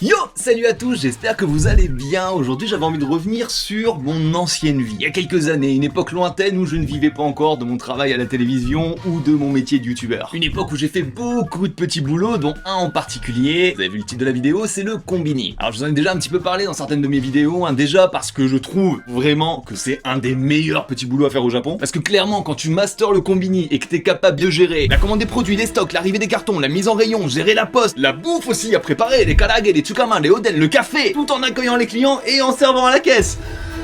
Yo, salut à tous, j'espère que vous allez bien. Aujourd'hui j'avais envie de revenir sur mon ancienne vie. Il y a quelques années, une époque lointaine où je ne vivais pas encore de mon travail à la télévision ou de mon métier de youtubeur. Une époque où j'ai fait beaucoup de petits boulots, dont un en particulier. Vous avez vu le titre de la vidéo, c'est le combini. Alors je vous en ai déjà un petit peu parlé dans certaines de mes vidéos, déjà parce que je trouve vraiment que c'est un des meilleurs petits boulots à faire au Japon. Parce que clairement, quand tu masters le combini et que t'es capable de gérer la commande des produits, les stocks, l'arrivée des cartons, la mise en rayon, gérer la poste, la bouffe aussi à préparer, les karaage, les tsukaman, les oden, le café, tout en accueillant les clients et en servant à la caisse.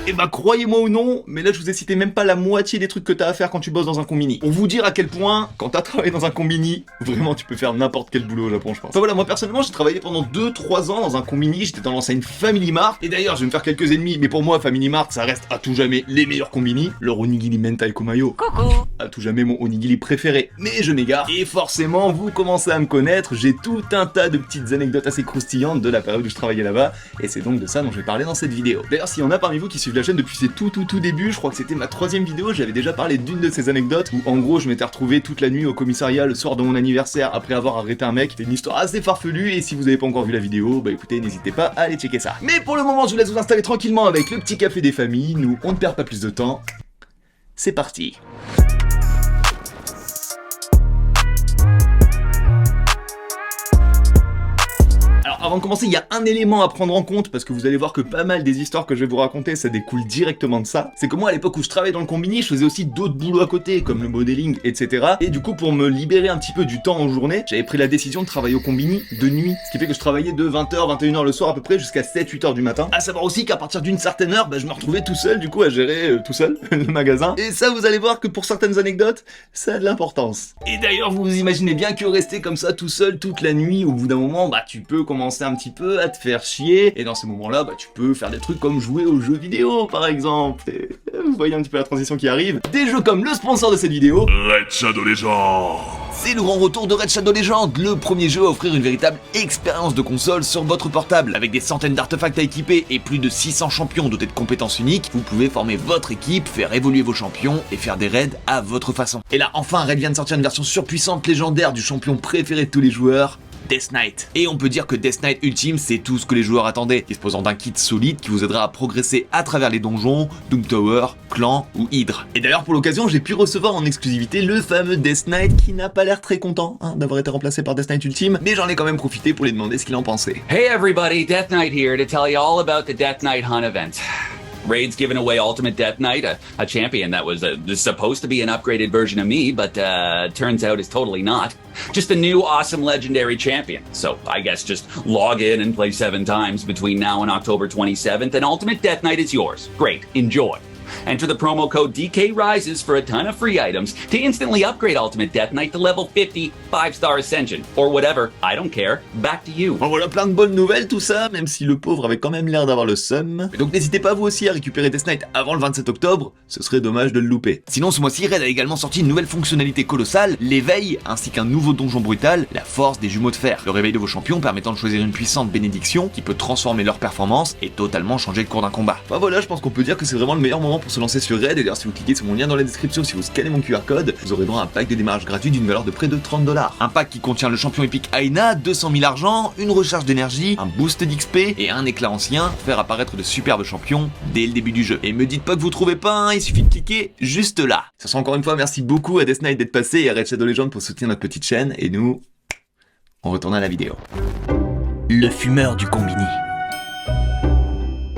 Et bah croyez-moi ou non, mais là je vous ai cité même pas la moitié des trucs que t'as à faire quand tu bosses dans un combini. Pour vous dire à quel point, quand t'as travaillé dans un combini, vraiment tu peux faire n'importe quel boulot au Japon je pense. Enfin voilà, moi personnellement j'ai travaillé pendant 2-3 ans dans un combini, j'étais dans l'enseigne Family Mart. Et d'ailleurs je vais me faire quelques ennemis, mais pour moi Family Mart ça reste à tout jamais les meilleurs combini. Leur onigiri mentai komayo, coucou, à tout jamais mon onigiri préféré. Mais je m'égare, et forcément vous commencez à me connaître, j'ai tout un tas de petites anecdotes assez croustillantes de la période où je travaillais là-bas. Et c'est donc de ça dont je vais parler dans cette vidéo. D'ailleurs s'il y en a parmi vous qui suivent la chaîne depuis ses tout début, je crois que c'était ma 3e vidéo, j'avais déjà parlé d'une de ces anecdotes où en gros je m'étais retrouvé toute la nuit au commissariat le soir de mon anniversaire après avoir arrêté un mec. C'était une histoire assez farfelue et si vous avez pas encore vu la vidéo, bah écoutez, n'hésitez pas à aller checker ça. Mais pour le moment je vous laisse vous installer tranquillement avec le petit café des familles, nous on ne perd pas plus de temps. C'est parti. Avant de commencer, il y a un élément à prendre en compte, parce que vous allez voir que pas mal des histoires que je vais vous raconter, ça découle directement de ça. C'est que moi, à l'époque où je travaillais dans le combini, je faisais aussi d'autres boulots à côté, comme le modeling, etc. Et du coup, pour me libérer un petit peu du temps en journée, j'avais pris la décision de travailler au combini de nuit. Ce qui fait que je travaillais de 20h, 21h le soir à peu près, jusqu'à 7-8h du matin. À savoir aussi qu'à partir d'une certaine heure, je me retrouvais tout seul, du coup, à gérer tout seul le magasin. Et ça, vous allez voir que pour certaines anecdotes, ça a de l'importance. Et d'ailleurs, vous vous imaginez bien que rester comme ça tout seul toute la nuit, au bout d'un moment, tu peux commencer un petit peu à te faire chier, et dans ces moments-là, tu peux faire des trucs comme jouer aux jeux vidéo, par exemple. Et vous voyez un petit peu la transition qui arrive. Des jeux comme le sponsor de cette vidéo, Red Shadow Legends. C'est le grand retour de Red Shadow Legends, le premier jeu à offrir une véritable expérience de console sur votre portable. Avec des centaines d'artefacts à équiper et plus de 600 champions dotés de compétences uniques, vous pouvez former votre équipe, faire évoluer vos champions et faire des raids à votre façon. Et là, enfin, Red vient de sortir une version surpuissante, légendaire du champion préféré de tous les joueurs, Death Knight. Et on peut dire que Death Knight Ultime, c'est tout ce que les joueurs attendaient, disposant d'un kit solide qui vous aidera à progresser à travers les donjons, Doom Tower, Clan ou Hydre. Et d'ailleurs pour l'occasion, j'ai pu recevoir en exclusivité le fameux Death Knight qui n'a pas l'air très content d'avoir été remplacé par Death Knight Ultime, mais j'en ai quand même profité pour lui demander ce qu'il en pensait. Hey everybody, Death Knight here to tell you all about the Death Knight Hunt event. Raid's giving away Ultimate Death Knight, a champion that was supposed to be an upgraded version of me, but turns out is totally not. Just a new awesome legendary champion. So I guess just log in and play 7 times between now and October 27th and Ultimate Death Knight is yours. Great, enjoy. Enter the promo code DKRises for a ton of free items to instantly upgrade Ultimate Death Knight to level 50, 5-star Ascension, or whatever, I don't care, back to you. En voilà plein de bonnes nouvelles tout ça, même si le pauvre avait quand même l'air d'avoir le seum. Et donc n'hésitez pas vous aussi à récupérer Death Knight avant le 27 octobre, ce serait dommage de le louper. Sinon ce mois-ci, Red a également sorti une nouvelle fonctionnalité colossale, l'éveil, ainsi qu'un nouveau donjon brutal, la force des jumeaux de fer. Le réveil de vos champions permettant de choisir une puissante bénédiction qui peut transformer leur performance et totalement changer le cours d'un combat. Enfin voilà, je pense qu'on peut dire que c'est vraiment le meilleur moment pour se lancer sur Red, et d'ailleurs si vous cliquez sur mon lien dans la description, si vous scannez mon QR code, vous aurez droit à un pack de démarrage gratuit d'une valeur de près de 30$. Un pack qui contient le champion épique Aina, 200 000 argent, une recharge d'énergie, un boost d'XP et un éclat ancien pour faire apparaître de superbes champions dès le début du jeu. Et me dites pas que vous trouvez pas, il suffit de cliquer juste là. Ça sera encore une fois, merci beaucoup à Death Knight d'être passé et à Red Shadow Legends pour soutenir notre petite chaîne, et nous, on retourne à la vidéo. Le fumeur du combini.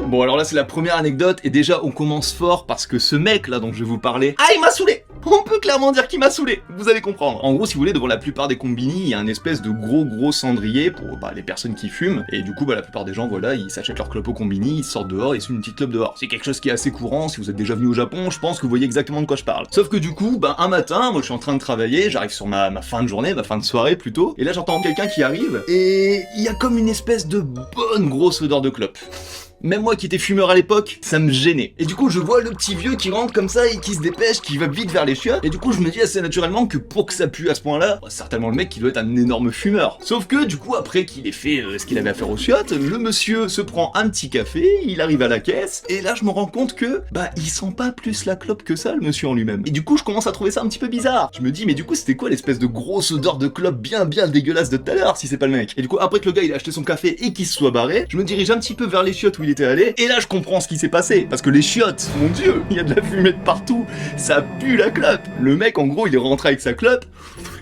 Bon alors là c'est la première anecdote, et déjà on commence fort parce que ce mec là dont je vais vous parler, il m'a saoulé. On peut clairement dire qu'il m'a saoulé, vous allez comprendre. En gros si vous voulez, devant la plupart des combini, il y a un espèce de gros cendrier pour les personnes qui fument, et du coup la plupart des gens voilà, ils s'achètent leur clope au combini, ils sortent dehors, ils se fument une petite clope dehors. C'est quelque chose qui est assez courant, si vous êtes déjà venu au Japon, je pense que vous voyez exactement de quoi je parle. Sauf que du coup, un matin, moi je suis en train de travailler, j'arrive sur ma fin de journée, ma fin de soirée plutôt, et là j'entends quelqu'un qui arrive, et il y a comme une espèce de bonne grosse odeur de clope. Même moi qui étais fumeur à l'époque, ça me gênait. Et du coup, je vois le petit vieux qui rentre comme ça et qui se dépêche, qui va vite vers les chiottes. Et du coup, je me dis assez naturellement que pour que ça pue à ce point-là, bah, certainement le mec qui doit être un énorme fumeur. Sauf que du coup, après qu'il ait fait ce qu'il avait à faire aux chiottes, le monsieur se prend un petit café, il arrive à la caisse, et là je me rends compte que, bah, il sent pas plus la clope que ça, le monsieur en lui-même. Et du coup, je commence à trouver ça un petit peu bizarre. Je me dis, mais du coup, c'était quoi l'espèce de grosse odeur de clope bien dégueulasse de tout à l'heure, si c'est pas le mec. Et du coup, après que le gars il a acheté son café et qu'il se soit barré, je me dirige un petit peu vers les chiottes où il était allé, et là je comprends ce qui s'est passé. Parce que les chiottes, mon dieu, il y a de la fumée de partout, ça pue la clope. Le mec, en gros, il est rentré avec sa clope,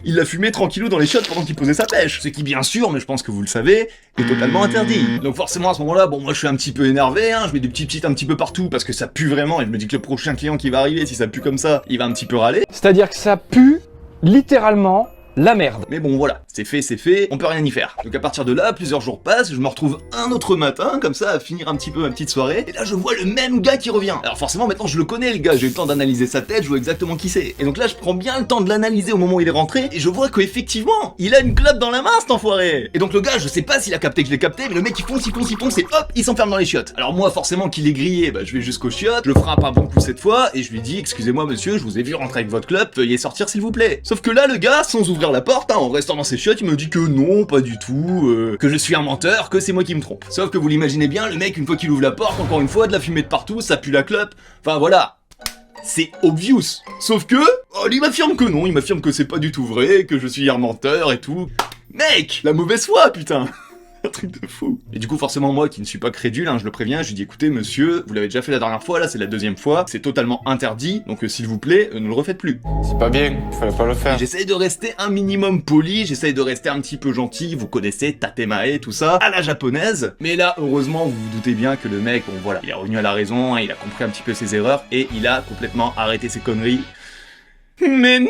il l'a fumé tranquillou dans les chiottes pendant qu'il posait sa pêche. Ce qui, bien sûr, mais je pense que vous le savez, est totalement interdit. Donc forcément, à ce moment-là, bon, moi je suis un petit peu énervé, hein, je mets des petites un petit peu partout parce que ça pue vraiment, et je me dis que le prochain client qui va arriver, si ça pue comme ça, il va un petit peu râler. C'est-à-dire que ça pue littéralement la merde. Mais bon voilà, c'est fait, on peut rien y faire. Donc à partir de là, plusieurs jours passent, je me retrouve un autre matin, comme ça, à finir un petit peu ma petite soirée, et là je vois le même gars qui revient. Alors forcément maintenant je le connais le gars, j'ai eu le temps d'analyser sa tête, je vois exactement qui c'est. Et donc là je prends bien le temps de l'analyser au moment où il est rentré, et je vois qu'effectivement, il a une clope dans la main cet enfoiré. Et donc le gars, je sais pas s'il a capté que je l'ai capté, mais le mec il fonce, et hop, il s'enferme dans les chiottes. Alors moi forcément qu'il est grillé, bah je vais jusqu'aux chiottes, je le frappe un bon coup cette fois, et je lui dis, excusez-moi monsieur, je vous ai vu rentrer avec votre clope, veuillez sortir s'il vous plaît. Sauf que là le gars, sans ouvrir la porte, hein, en restant dans ses chiottes, il me dit que non, pas du tout, que je suis un menteur, que c'est moi qui me trompe. Sauf que vous l'imaginez bien, le mec, une fois qu'il ouvre la porte, encore une fois, de la fumée de partout, ça pue la clope, enfin voilà. C'est obvious. Sauf que, oh, il m'affirme que non, il m'affirme que c'est pas du tout vrai, que je suis un menteur et tout. Mec, la mauvaise foi, putain. Un truc de fou. Et du coup forcément moi qui ne suis pas crédule, hein, je le préviens, je lui dis écoutez monsieur, vous l'avez déjà fait la dernière fois, là c'est la deuxième fois, c'est totalement interdit, donc s'il vous plaît, ne le refaites plus. C'est pas bien, il fallait pas le faire. J'essaye de rester un minimum poli, j'essaye de rester un petit peu gentil, vous connaissez tatemae, tout ça, à la japonaise, mais là heureusement vous vous doutez bien que le mec, bon voilà, il est revenu à la raison, hein, il a compris un petit peu ses erreurs, et il a complètement arrêté ses conneries. Mais non,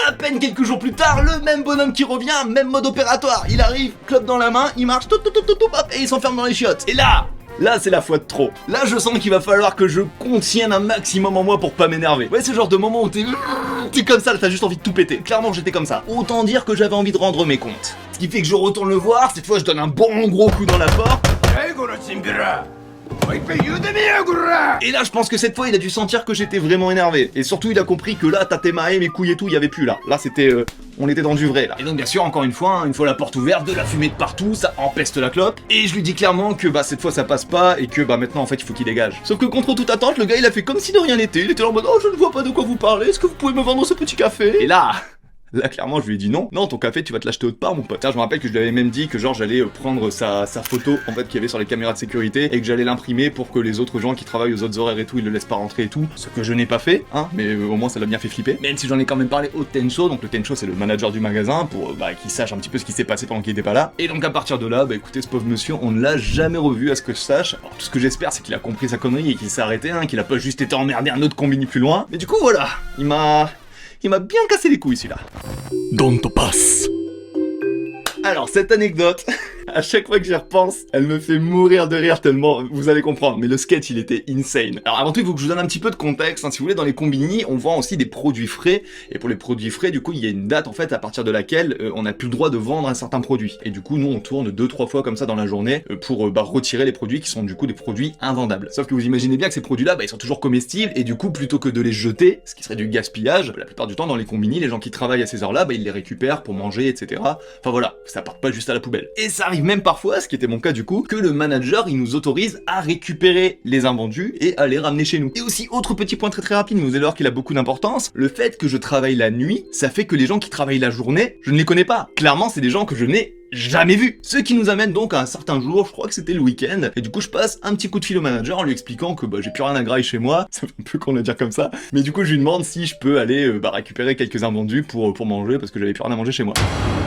à peine quelques jours plus tard, le même bonhomme qui revient, même mode opératoire, il arrive, clope dans la main, il marche, hop, et il s'enferme dans les chiottes. Et là c'est la fois de trop. Là je sens qu'il va falloir que je contienne un maximum en moi pour pas m'énerver. Ouais, c'est le genre de moment où t'es comme ça, t'as juste envie de tout péter. Clairement j'étais comme ça. Autant dire que j'avais envie de rendre mes comptes. Ce qui fait que je retourne le voir, cette fois je donne un bon gros coup dans la porte. Et là je pense que cette fois il a dû sentir que j'étais vraiment énervé. Et surtout il a compris que là tatemae, mes couilles et tout, il y avait plus là. Là c'était... on était dans du vrai là. Et donc bien sûr encore une fois, hein, une fois la porte ouverte, de la fumée de partout, ça empeste la clope. Et je lui dis clairement que bah cette fois ça passe pas et que bah maintenant en fait il faut qu'il dégage. Sauf que contre toute attente, le gars il a fait comme si de rien n'était. Il était là en mode oh je ne vois pas de quoi vous parlez, est-ce que vous pouvez me vendre ce petit café? Et là, clairement, je lui ai dit non. Non, ton café, tu vas te l'acheter autre part, mon pote. Tiens, je me rappelle que je lui avais même dit que genre j'allais prendre sa photo, en fait, qu'il y avait sur les caméras de sécurité, et que j'allais l'imprimer pour que les autres gens qui travaillent aux autres horaires et tout, ils le laissent pas rentrer et tout. Ce que je n'ai pas fait, hein, mais au moins ça l'a bien fait flipper. Même si j'en ai quand même parlé au Tencho, donc le Tencho c'est le manager du magasin, pour qu'il sache un petit peu ce qui s'est passé pendant qu'il était pas là. Et donc à partir de là, bah écoutez, ce pauvre monsieur, on ne l'a jamais revu à ce que je sache. Alors tout ce que j'espère, c'est qu'il a compris sa connerie et qu'il s'est arrêté, hein, qu'il a pas juste été emmerdé un autre combini plus loin. Mais du coup, voilà, il m'a bien cassé les couilles celui-là. Don't pass. Alors cette anecdote, à chaque fois que j'y repense, elle me fait mourir de rire tellement, vous allez comprendre, mais le sketch il était insane. Alors avant tout il faut que je vous donne un petit peu de contexte, hein. Si vous voulez, dans les combini on vend aussi des produits frais, et pour les produits frais du coup il y a une date en fait à partir de laquelle on n'a plus le droit de vendre un certain produit. Et du coup nous on tourne 2-3 fois comme ça dans la journée pour retirer les produits qui sont du coup des produits invendables. Sauf que vous imaginez bien que ces produits là ils sont toujours comestibles, et du coup plutôt que de les jeter, ce qui serait du gaspillage, la plupart du temps dans les combini, les gens qui travaillent à ces heures là ils les récupèrent pour manger, etc. Enfin voilà, ça part pas juste à la poubelle. Et ça arrive même parfois, ce qui était mon cas du coup, que le manager il nous autorise à récupérer les invendus et à les ramener chez nous. Et aussi, autre petit point très rapide, mais vous allez voir qu'il a beaucoup d'importance, le fait que je travaille la nuit, ça fait que les gens qui travaillent la journée, je ne les connais pas. Clairement, c'est des gens que je n'ai jamais vu. Ce qui nous amène donc à un certain jour, je crois que c'était le week-end, et du coup je passe un petit coup de fil au manager en lui expliquant que j'ai plus rien à grailler chez moi, ça fait un peu con de dire comme ça, mais du coup je lui demande si je peux aller récupérer quelques invendus pour manger, parce que j'avais plus rien à manger chez moi.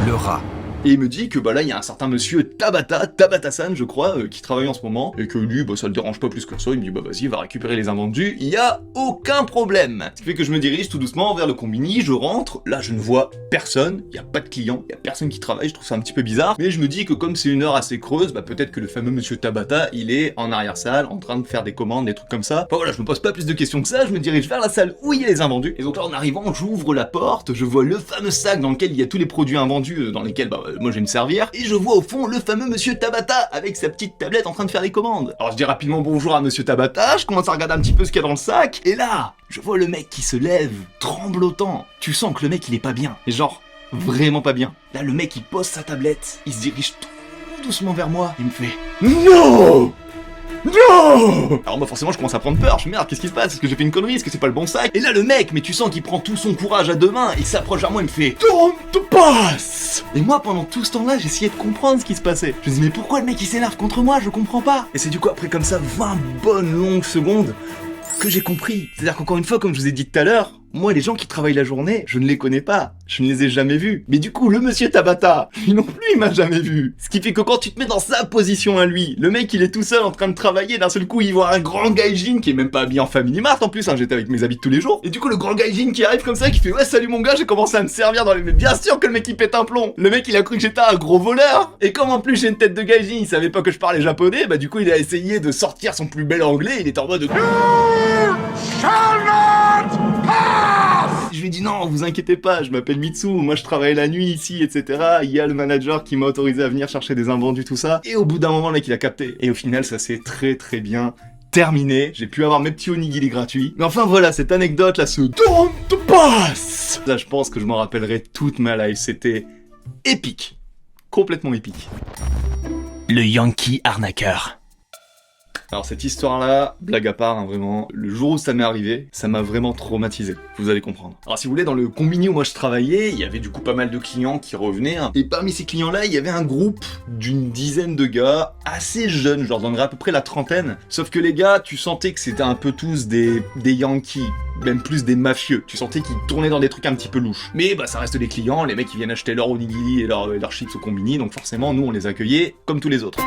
Le rat. Et il me dit que là il y a un certain monsieur Tabata-san je crois, qui travaille en ce moment, et que lui ça le dérange pas plus que ça, il me dit vas-y va récupérer les invendus, il y a aucun problème. Ce qui fait que je me dirige tout doucement vers le combini, je rentre, là je ne vois personne, il y a pas de clients, il y a personne qui travaille, je trouve ça un petit peu bizarre, mais je me dis que comme c'est une heure assez creuse, peut-être que le fameux monsieur Tabata il est en arrière-salle en train de faire des commandes, des trucs comme ça. Enfin voilà, je me pose pas plus de questions que ça, je me dirige vers la salle où il y a les invendus, et donc là en arrivant j'ouvre la porte, je vois le fameux sac dans lequel il y a tous les produits invendus, dans lesquels moi je vais me servir, et je vois au fond le fameux monsieur Tabata avec sa petite tablette en train de faire les commandes. Alors je dis rapidement bonjour à monsieur Tabata, je commence à regarder un petit peu ce qu'il y a dans le sac, et là, je vois le mec qui se lève, tremblotant. Tu sens que le mec il est pas bien, mais genre, vraiment pas bien. Là le mec il pose sa tablette, il se dirige tout doucement vers moi, il me fait NON! Non! Alors moi forcément je commence à prendre peur, je me dis merde qu'est-ce qui se passe, est-ce que j'ai fait une connerie, est-ce que c'est pas le bon sac? Et là le mec, mais tu sens qu'il prend tout son courage à deux mains, il s'approche vers moi, il me fait Don't pass! Et moi pendant tout ce temps-là j'essayais de comprendre ce qui se passait. Je me dis mais pourquoi le mec il s'énerve contre moi, je comprends pas. Et c'est du coup après comme ça 20 bonnes longues secondes que j'ai compris. C'est-à-dire qu'encore une fois comme je vous ai dit tout à l'heure, moi les gens qui travaillent la journée, je ne les connais pas, je ne les ai jamais vus. Mais du coup le monsieur Tabata, lui non plus il m'a jamais vu. Ce qui fait que quand tu te mets dans sa position à lui, le mec il est tout seul en train de travailler, d'un seul coup il voit un grand gaijin qui est même pas habillé en Family Mart en plus, hein, j'étais avec mes habits de tous les jours. Et du coup le grand gaijin qui arrive comme ça, qui fait ouais salut mon gars, j'ai commencé à me servir dans les... Mais bien sûr que le mec il pète un plomb. Le mec il a cru que j'étais un gros voleur. Et comme en plus j'ai une tête de gaijin, il savait pas que je parlais japonais, bah du coup il a essayé de sortir son plus bel anglais, il était en mode je lui ai dit non, vous inquiétez pas, je m'appelle Mitsu, moi je travaille la nuit ici, etc. Il y a le manager qui m'a autorisé à venir chercher des invendus, tout ça. Et au bout d'un moment, là, qu'il a capté. Et au final, ça s'est très très bien terminé. J'ai pu avoir mes petits onigiri gratuits. Mais enfin voilà, cette anecdote là, ce Don't pass! Là, je pense que je m'en rappellerai toute ma life. C'était épique. Complètement épique. Le Yankee arnaqueur. Alors cette histoire-là, blague à part, hein, vraiment, le jour où ça m'est arrivé, ça m'a vraiment traumatisé, vous allez comprendre. Alors si vous voulez, dans le combini où moi je travaillais, il y avait du coup pas mal de clients qui revenaient, hein, et parmi ces clients-là, il y avait un groupe d'une dizaine de gars, assez jeunes, genre j'en à peu près la trentaine, sauf que les gars, tu sentais que c'était un peu tous des Yankees, même plus des mafieux, tu sentais qu'ils tournaient dans des trucs un petit peu louches. Mais bah ça reste des clients, les mecs ils viennent acheter leur onigiri et leur chips au combini, donc forcément nous on les accueillait comme tous les autres.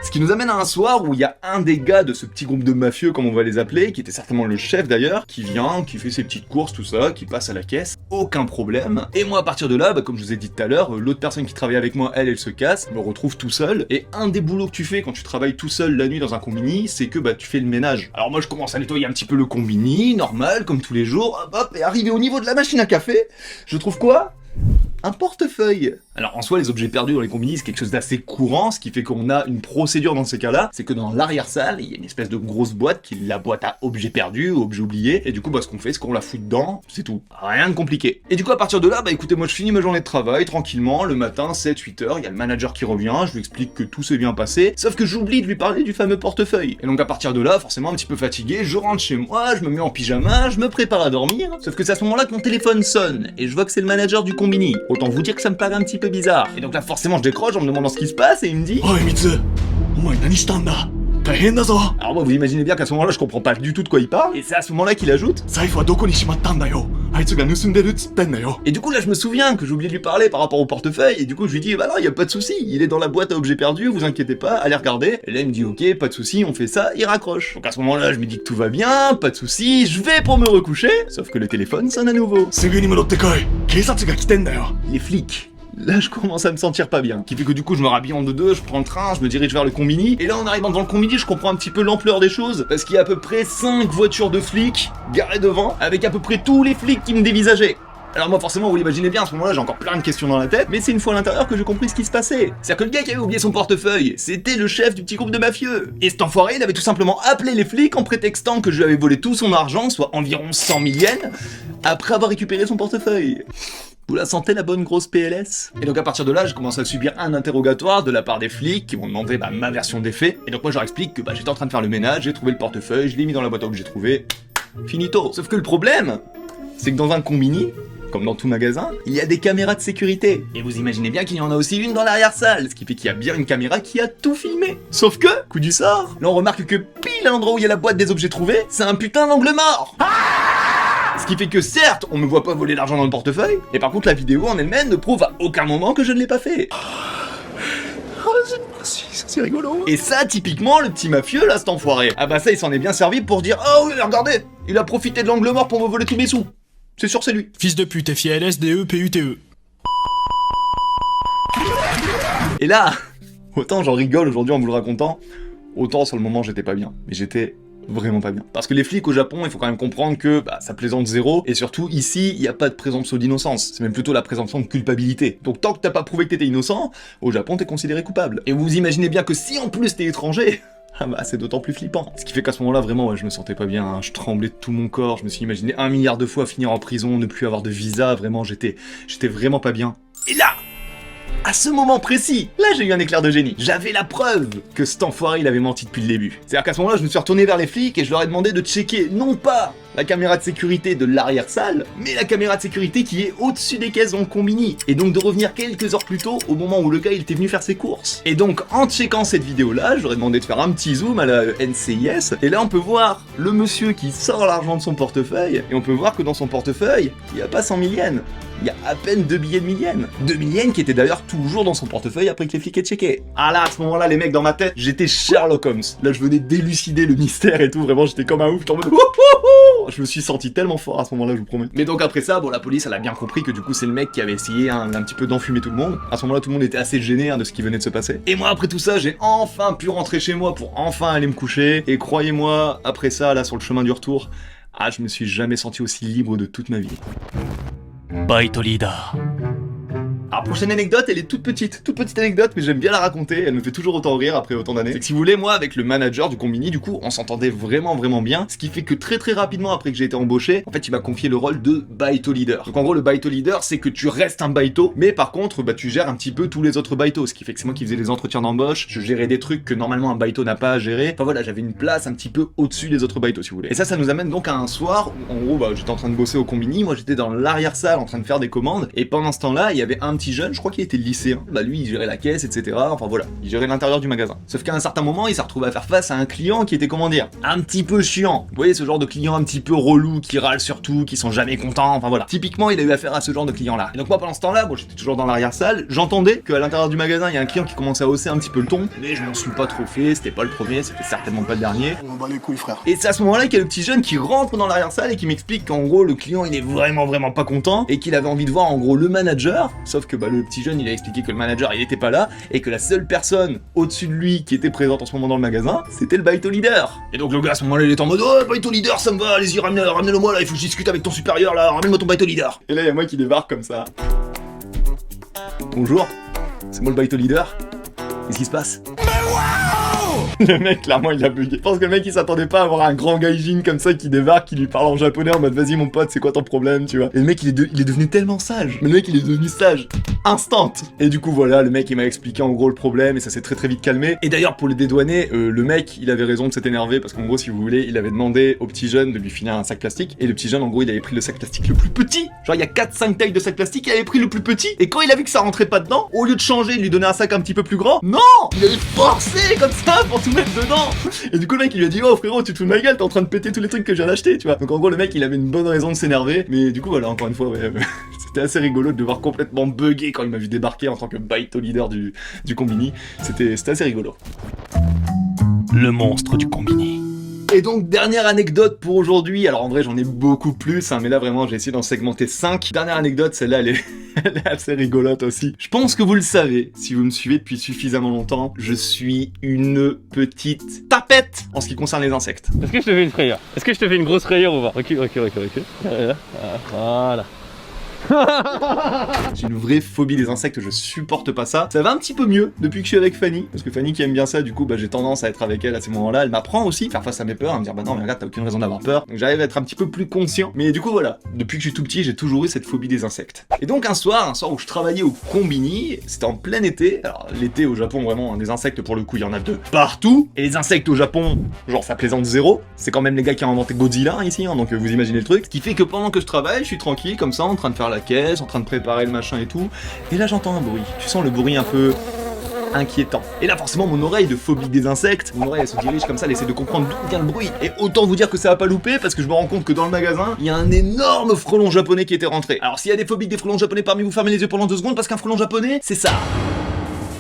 Ce qui nous amène à un soir où il y a un des gars de ce petit groupe de mafieux, comme on va les appeler, qui était certainement le chef d'ailleurs, qui vient, qui fait ses petites courses, tout ça, qui passe à la caisse, aucun problème. Et moi à partir de là, bah, comme je vous ai dit tout à l'heure, l'autre personne qui travaillait avec moi, elle se casse, me retrouve tout seul. Et un des boulots que tu fais quand tu travailles tout seul la nuit dans un combini, c'est que bah tu fais le ménage. Alors moi je commence à nettoyer un petit peu le combini, normal, comme tous les jours, hop hop, et arrivé au niveau de la machine à café, je trouve quoi ? Un portefeuille. Alors en soi les objets perdus dans les combini c'est quelque chose d'assez courant, ce qui fait qu'on a une procédure dans ces cas-là, c'est que dans l'arrière-salle, il y a une espèce de grosse boîte qui est la boîte à objets perdus, objets oubliés, et du coup bah ce qu'on fait c'est qu'on la fout dedans, c'est tout. Rien de compliqué. Et du coup à partir de là, bah écoutez moi je finis ma journée de travail tranquillement, le matin 7-8 heures, il y a le manager qui revient, je lui explique que tout s'est bien passé, sauf que j'oublie de lui parler du fameux portefeuille. Et donc à partir de là, forcément un petit peu fatigué, je rentre chez moi, je me mets en pyjama, je me prépare à dormir, sauf que c'est à ce moment-là que mon téléphone sonne, et je vois que c'est le manager du combini. Autant vous dire que ça me paraît un petit peu bizarre. Et donc là forcément je décroche en me demandant ce qui se passe et il me dit Oi Mitsu, omae nani shita n da? Taihen da zo. Alors moi vous imaginez bien qu'à ce moment-là je comprends pas du tout de quoi il parle, et c'est à ce moment-là qu'il ajoute Zaifu wa doko ni shimatta n da yo? Aitsu ga nusunderu tsutten da yo. Et du coup là je me souviens que j'ai oublié de lui parler par rapport au portefeuille, et du coup je lui dis bah non y a pas de souci, il est dans la boîte à objets perdus, vous inquiétez pas, allez regarder. Et là il me dit ok pas de souci, on fait ça, il raccroche. Donc à ce moment-là je me dis que tout va bien, pas de souci, je vais pour me recoucher, sauf que le téléphone sonne à nouveau. Sugu ni modotte koi. Keisatsu ga kiten da yo. Les flics. Là je commence à me sentir pas bien, qui fait que du coup je me rhabille en deux, je prends le train, je me dirige vers le combini, et là en arrivant devant le combini je comprends un petit peu l'ampleur des choses, parce qu'il y a à peu près 5 voitures de flics garées devant, avec à peu près tous les flics qui me dévisageaient. Alors moi forcément vous l'imaginez bien, à ce moment-là j'ai encore plein de questions dans la tête, mais c'est une fois à l'intérieur que j'ai compris ce qui se passait. C'est-à-dire que le gars qui avait oublié son portefeuille, c'était le chef du petit groupe de mafieux. Et cet enfoiré il avait tout simplement appelé les flics en prétextant que je lui avais volé tout son argent, soit environ 100 000 yens, après avoir récupéré son portefeuille. Vous la sentez la bonne grosse PLS? Et donc à partir de là, je commence à subir un interrogatoire de la part des flics qui m'ont demandé ma version des faits. Et donc moi je leur explique que j'étais en train de faire le ménage, j'ai trouvé le portefeuille, je l'ai mis dans la boîte à que j'ai trouvé. Finito. Sauf que le problème, c'est que dans un combini, comme dans tout magasin, il y a des caméras de sécurité. Et vous imaginez bien qu'il y en a aussi une dans l'arrière-salle, ce qui fait qu'il y a bien une caméra qui a tout filmé. Sauf que, coup du sort, là on remarque que pile à l'endroit où il y a la boîte des objets trouvés, c'est un putain d'angle mort. Ce qui fait que certes, on me voit pas voler l'argent dans le portefeuille, mais par contre la vidéo en elle-même ne prouve à aucun moment que je ne l'ai pas fait. C'est rigolo. Et ça, typiquement, le petit mafieux, là, cet enfoiré, ah bah ça, il s'en est bien servi pour dire « Oh oui, regardez, il a profité de l'angle mort pour me voler tous mes sous. C'est sûr, c'est lui. » Fils de pute, FILSDE-PUTE. Et là, autant j'en rigole aujourd'hui en vous le racontant, autant sur le moment, j'étais pas bien. Mais j'étais Vraiment pas bien. Parce que les flics au Japon, il faut quand même comprendre que bah, ça plaisante zéro, et surtout ici, il n'y a pas de présomption d'innocence, c'est même plutôt la présomption de culpabilité. Donc tant que t'as pas prouvé que t'étais innocent, au Japon t'es considéré coupable. Et vous imaginez bien que si en plus t'es étranger, ah bah c'est d'autant plus flippant. Ce qui fait qu'à ce moment-là, vraiment, ouais, je me sentais pas bien, hein. Je tremblais de tout mon corps, je me suis imaginé 1 milliard de fois finir en prison, ne plus avoir de visa, vraiment, j'étais vraiment pas bien. Et là, à ce moment précis, là j'ai eu un éclair de génie. J'avais la preuve que cet enfoiré il avait menti depuis le début. C'est-à-dire qu'à ce moment-là, je me suis retourné vers les flics et je leur ai demandé de checker non pas la caméra de sécurité de l'arrière-salle, mais la caméra de sécurité qui est au-dessus des caisses dans le combini. Et donc de revenir quelques heures plus tôt, au moment où le gars il était venu faire ses courses. Et donc en checkant cette vidéo-là, je leur ai demandé de faire un petit zoom à la NCIS. Et là on peut voir le monsieur qui sort l'argent de son portefeuille. Et on peut voir que dans son portefeuille, il n'y a pas 100 000 yens. Il y a à peine 2 billets de 1000 yens. 2 000 yens qui étaient d'ailleurs toujours dans son portefeuille après que les flics aient checké. Ah là, à ce moment-là, les mecs, dans ma tête, j'étais Sherlock Holmes. Là, je venais d'élucider le mystère et tout. Vraiment, j'étais comme un ouf. J'étais en mode wouhouhou. Je me suis senti tellement fort à ce moment-là, je vous promets. Mais donc après ça, bon, la police, elle a bien compris que du coup, c'est le mec qui avait essayé un petit peu d'enfumer tout le monde. À ce moment-là, tout le monde était assez gêné de ce qui venait de se passer. Et moi, après tout ça, j'ai enfin pu rentrer chez moi pour enfin aller me coucher. Et croyez-moi, après ça, là, sur le chemin du retour, ah, je me suis jamais senti aussi libre de toute ma vie. Baito leader. Alors prochaine anecdote, elle est toute petite anecdote, mais j'aime bien la raconter, elle me fait toujours autant rire après autant d'années. C'est que si vous voulez, moi avec le manager du combini, du coup, on s'entendait vraiment bien, ce qui fait que très rapidement après que j'ai été embauché, en fait il m'a confié le rôle de baito leader. Donc en gros le baito leader, c'est que tu restes un baito, mais par contre bah tu gères un petit peu tous les autres baitos, ce qui fait que c'est moi qui faisais les entretiens d'embauche, je gérais des trucs que normalement un baito n'a pas à gérer, enfin voilà, j'avais une place un petit peu au-dessus des autres baitos si vous voulez. Et ça nous amène donc à un soir où en gros bah j'étais en train de bosser au combini, moi j'étais dans l'arrière-salle en train de faire des commandes, et pendant ce temps-là, il y avait un petit jeune, je crois qu'il était lycéen, bah lui il gérait la caisse, etc. Enfin voilà, il gérait l'intérieur du magasin. Sauf qu'à un certain moment, il s'est retrouvé à faire face à un client qui était, comment dire, un petit peu chiant. Vous voyez ce genre de client un petit peu relou, qui râle sur tout, qui sont jamais contents, enfin voilà. Typiquement, il a eu affaire à ce genre de client-là. Et donc moi pendant ce temps-là, bon j'étais toujours dans l'arrière-salle, j'entendais qu'à l'intérieur du magasin, il y a un client qui commençait à hausser un petit peu le ton, mais je m'en suis pas trop fait, c'était pas le premier, c'était certainement pas le dernier. On bat les couilles, frère. Et c'est à ce moment-là qu'il y a le petit jeune qui rentre dans l'arrière-salle et qui m'explique qu'en gros le client il est vraiment pas content et qu'il avait envie de voir en gros le manager, sauf que bah le petit jeune il a expliqué que le manager il était pas là et que la seule personne au-dessus de lui qui était présente en ce moment dans le magasin, c'était le baito leader. Et donc le gars à ce moment-là il était en mode oh baito leader ça me va, allez-y ramenez-le moi là, il faut que je discute avec ton supérieur là, ramène-moi ton baito leader. Et là il y a moi qui débarque comme ça. Bonjour, c'est moi le baito leader. Qu'est-ce qui se passe? Le mec, clairement, il a bugué. Je pense que le mec, il s'attendait pas à avoir un grand gaijin comme ça qui débarque, qui lui parle en japonais en mode vas-y mon pote, c'est quoi ton problème, tu vois. Et le mec, il est devenu tellement sage. Mais le mec, il est devenu sage. Instant. Et du coup, voilà, le mec, il m'a expliqué en gros le problème et ça s'est très vite calmé. Et d'ailleurs, pour le dédouaner, le mec, il avait raison de s'être énervé parce qu'en gros, si vous voulez, il avait demandé au petit jeune de lui filer un sac plastique. Et le petit jeune, en gros, il avait pris le sac plastique le plus petit. Genre, il y a 4-5 tailles de sac plastique, il avait pris le plus petit. Et quand il a vu que ça rentrait pas dedans, au lieu de changer, de lui donner un sac un petit peu plus grand, non, il avait forcé comme ça pour tout mettre dedans. Et du coup le mec il lui a dit oh frérot tu te fous de ma gueule, t'es en train de péter tous les trucs que je viens d'acheter, tu vois. Donc en gros le mec il avait une bonne raison de s'énerver, mais du coup voilà encore une fois ouais, c'était assez rigolo de le voir complètement bugger quand il m'a vu débarquer en tant que baito leader du combini. C'était assez rigolo. Le monstre du combini. Et donc dernière anecdote pour aujourd'hui, alors en vrai j'en ai beaucoup plus, hein, mais là vraiment j'ai essayé d'en segmenter 5. Dernière anecdote, celle-là elle est assez rigolote aussi. Je pense que vous le savez, si vous me suivez depuis suffisamment longtemps, je suis une petite tapette en ce qui concerne les insectes. Est-ce que je te fais une frayeur? Est-ce que je te fais une grosse frayeur ou pas? Recule. Voilà. J'ai une vraie phobie des insectes, je supporte pas ça. Ça va un petit peu mieux depuis que je suis avec Fanny, parce que Fanny qui aime bien ça, du coup bah j'ai tendance à être avec elle à ces moments-là. Elle m'apprend aussi à faire face à mes peurs, à me dire bah non mais regarde t'as aucune raison d'avoir peur. Donc j'arrive à être un petit peu plus conscient. Mais du coup voilà, depuis que je suis tout petit j'ai toujours eu cette phobie des insectes. Et donc un soir où je travaillais au combini, c'était en plein été. Alors l'été au Japon vraiment, des insectes pour le coup il y en a de partout. Et les insectes au Japon, genre ça plaisante zéro. C'est quand même les gars qui ont inventé Godzilla ici, hein, donc vous imaginez le truc. Ce qui fait que pendant que je travaille, je suis tranquille comme ça en train de faire la caisse, en train de préparer le machin et tout, et là j'entends un bruit. Tu sens le bruit un peu inquiétant. Et là forcément mon oreille de phobie des insectes, mon oreille elle se dirige comme ça, elle essaie de comprendre d'où vient le bruit. Et autant vous dire que ça a pas loupé parce que je me rends compte que dans le magasin, il y a un énorme frelon japonais qui était rentré. Alors s'il y a des phobiques des frelons japonais parmi vous, fermez les yeux pendant 2 secondes parce qu'un frelon japonais, c'est ça.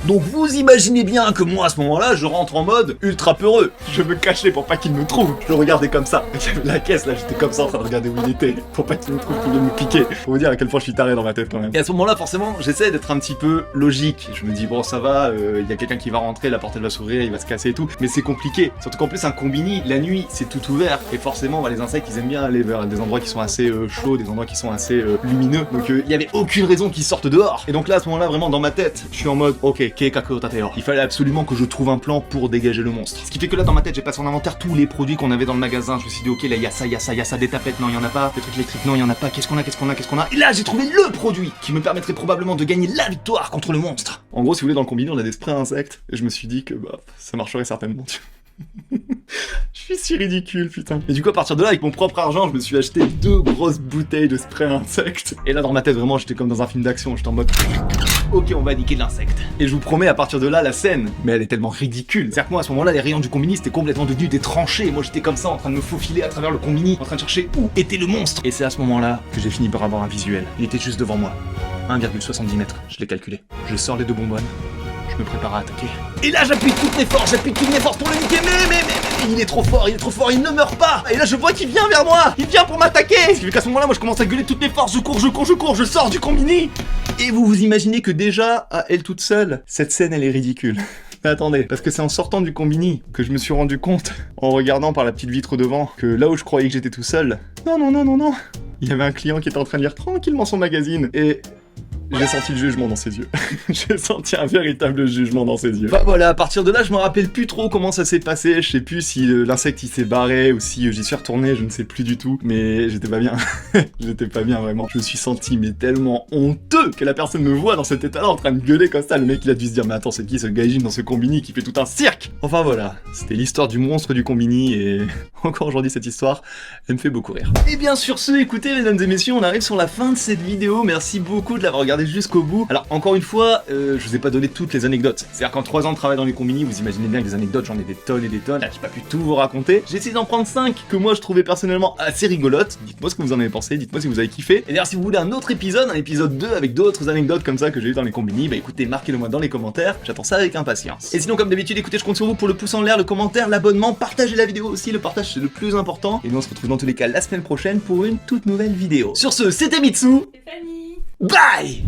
Donc vous imaginez bien que moi à ce moment-là, je rentre en mode ultra peureux. Je me cachais pour pas qu'il me trouve. Je le regardais comme ça. La caisse là, j'étais comme ça en train de regarder où il était. Pour pas qu'il me trouve, qu'il vienne me piquer. Pour vous dire à quel point je suis taré dans ma tête quand même. Et à ce moment-là, forcément, j'essaie d'être un petit peu logique. Je me dis, bon, ça va, il y a quelqu'un qui va rentrer, la porte elle va s'ouvrir, il va se casser et tout. Mais c'est compliqué. Surtout qu'en plus, un combini, la nuit, c'est tout ouvert. Et forcément, les insectes, ils aiment bien aller vers des endroits qui sont assez chauds, des endroits qui sont assez lumineux. Donc, il y avait aucune raison qu'ils sortent dehors. Et donc là, à ce moment-là, vraiment, dans ma tête, je suis en mode, ok, keikaku tateo. Il fallait absolument que je trouve un plan pour dégager le monstre. Ce qui fait que là, dans ma tête, j'ai passé en inventaire tous les produits qu'on avait dans le magasin. Je me suis dit, ok, là, il y a ça, des tapettes, non, il y en a pas. Des trucs électriques, non, il y en a pas. Qu'est-ce qu'on a? Et là, j'ai trouvé le produit qui me permettrait probablement de gagner la victoire contre le monstre. En gros, si vous voulez, dans le combini, on a des sprays à insectes. Et je me suis dit que, bah, ça marcherait certainement. Je suis si ridicule, putain. Et du coup, à partir de là, avec mon propre argent, je me suis acheté 2 grosses bouteilles de spray à insectes. Et là, dans ma tête, vraiment, j'étais comme dans un film d'action. J'étais en mode, ok, on va niquer de l'insecte. Et je vous promets, à partir de là, la scène, mais elle est tellement ridicule. C'est-à-dire que moi, à ce moment-là, les rayons du combini, c'était complètement devenu des tranchées. Moi, j'étais comme ça, en train de me faufiler à travers le combini, en train de chercher où était le monstre. Et c'est à ce moment-là que j'ai fini par avoir un visuel. Il était juste devant moi. 1,70 mètres. Je l'ai calculé. Je sors les 2 bonbonnes. Je me prépare à attaquer. Et là, j'appuie toutes mes forces pour le niquer. Mais, il est trop fort, il ne meurt pas. Et là, je vois qu'il vient vers moi. Il vient pour m'attaquer. Ce qui fait qu'à ce moment-là, moi, je commence à gueuler toutes mes forces. Je cours, je sors du combini. Et vous vous imaginez que déjà, à elle toute seule, cette scène, elle est ridicule. Mais attendez, parce que c'est en sortant du combini que je me suis rendu compte, en regardant par la petite vitre devant, que là où je croyais que j'étais tout seul, non. Il y avait un client qui était en train de lire tranquillement son magazine. Et j'ai senti le jugement dans ses yeux. J'ai senti un véritable jugement dans ses yeux. Bah voilà, à partir de là, je me rappelle plus trop comment ça s'est passé. Je sais plus si l'insecte il s'est barré ou si j'y suis retourné, je ne sais plus du tout. Mais j'étais pas bien. J'étais pas bien vraiment. Je me suis senti mais tellement honteux que la personne me voit dans cet état-là en train de gueuler comme ça. Le mec il a dû se dire mais attends c'est qui ce gaijin dans ce combini qui fait tout un cirque. Enfin voilà, c'était l'histoire du monstre du combini et encore aujourd'hui cette histoire, elle me fait beaucoup rire. Et bien sur ce, écoutez mesdames et messieurs, on arrive sur la fin de cette vidéo. Merci beaucoup de l'avoir regardé jusqu'au bout. Alors encore une fois, je vous ai pas donné toutes les anecdotes. C'est-à-dire qu'en 3 ans de travail dans les combini, vous imaginez bien que des anecdotes, j'en ai des tonnes et des tonnes. Là, j'ai pas pu tout vous raconter. J'ai essayé d'en prendre 5 que moi je trouvais personnellement assez rigolotes. Dites-moi ce que vous en avez pensé, dites-moi si vous avez kiffé. Et d'ailleurs, si vous voulez un autre épisode, un épisode 2 avec d'autres anecdotes comme ça que j'ai eu dans les combini, bah écoutez, marquez-le moi dans les commentaires. J'attends ça avec impatience. Et sinon, comme d'habitude, écoutez, je compte sur vous pour le pouce en l'air, le commentaire, l'abonnement, partagez la vidéo aussi. Le partage c'est le plus important. Et nous on se retrouve dans tous les cas la semaine prochaine pour une toute nouvelle vidéo. Sur ce, c'était Mitsu. Stéphanie. Bye.